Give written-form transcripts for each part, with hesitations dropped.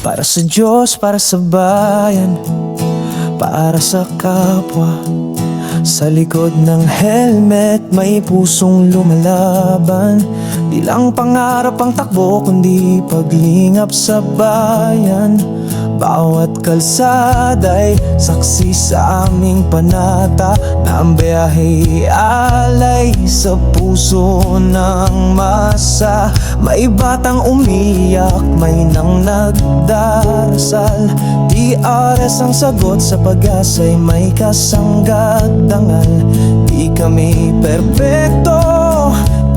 Para sa Diyos, para sa bayan, para sa kapwa. Sa likod ng helmet may pusong lumalaban. Di lang pangarap ang takbo, kundi paglingap sa bayan. Bawat kalsada'y saksi sa aming panata, na ang biyahe alay sa puso ng masa. May batang umiyak, may nang nagdarasal. DRS ang sagot, sa pag-asa'y may kasanggadangal. Di kami perpekto,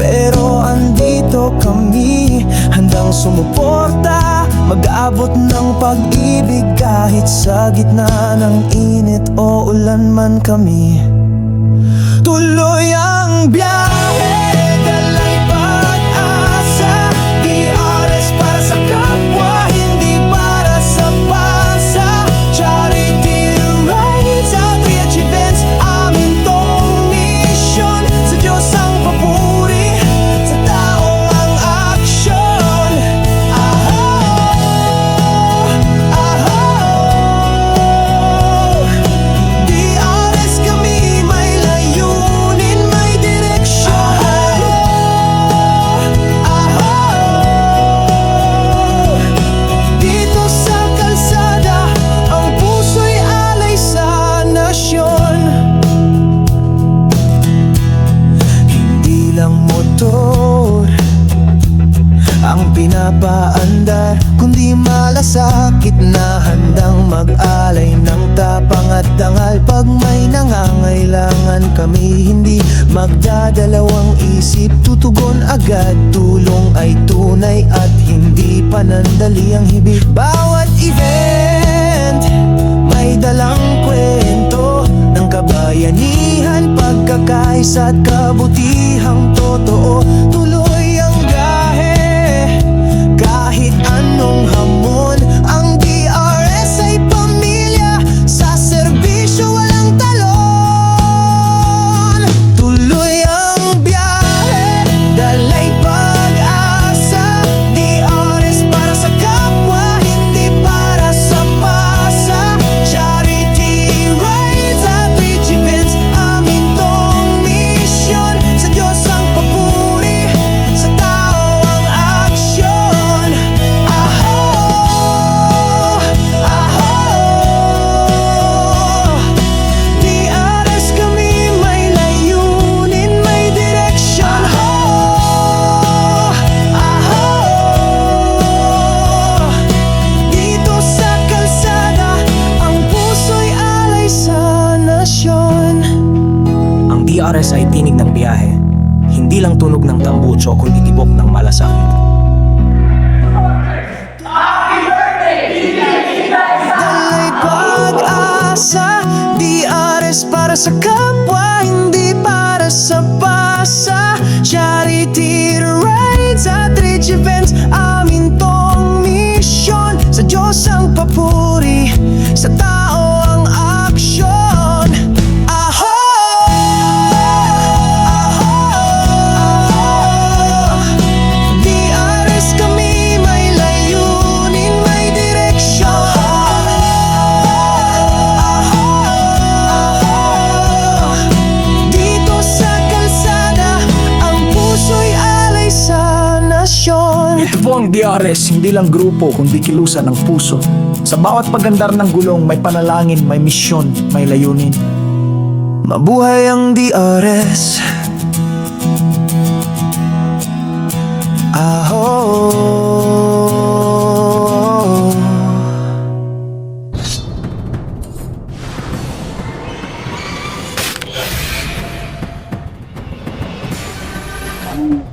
pero andito kami, handang sumuporta, mag-aabot ng pag-ibig kahit sa gitna ng init o ulan man kami. Tuloy ang biyahe, dalay pag-asa. DRS para sa kapwa, hindi para sa pasa. Charity rides, outreach events, amin tong mission. Sa Diyos ang papuri, sa tao ang aksyon. DRS kami, may layunin, may direksyon. Dito sa kalsada, ang puso'y alay sa nasyon. Hindi lang motor ang pinapaandar, kundi malasakit na handang mag-alay ng tapang at dangal. Pag may nangangailangan kami, hindi magdadalawang isip, tutugon agad. Tulong ay tunay at hindi panandali ang hibig. Bawat event may dalang kwento ng kabayanihan, pagkakaisa at kabutihang totoo. Tuloy ang gahe, kahit anong hamon. Ang DRS ay pamilya, sa serbisyo walang talon. Tuloy ang biyahe, dalay pag-asa. DRS para sa kapwa, hindi para sa pasa. Charity rides, outreach events, amin tong mission. Sa Diyos ang papuri, sa tao ang aksyon. DRS kami, may layunin, may direksyon. Dito sa kalsada, ang puso'y alay sa nasyon. Ang DRS ay tinig ng biyahe, hindi lang tunog ng tambucho kundi tibok ng malasakit. Dalay pag-asa, DRS para sa kapwa, hindi para sa pasa. Charity rides, outreach events, amin tong mission. Sa Diyos ang papuri, sa tao ang aksyon. DRS kami, may layunin, may direksyon. Dito sa kalsada, ang puso'y alay sa nasyon. Ito po ang DRS, hindi lang grupo kundi kilusan ng puso. Sa bawat pagandar ng gulong may panalangin, may misyon, may layunin. Mabuhay ang DRS. Aho.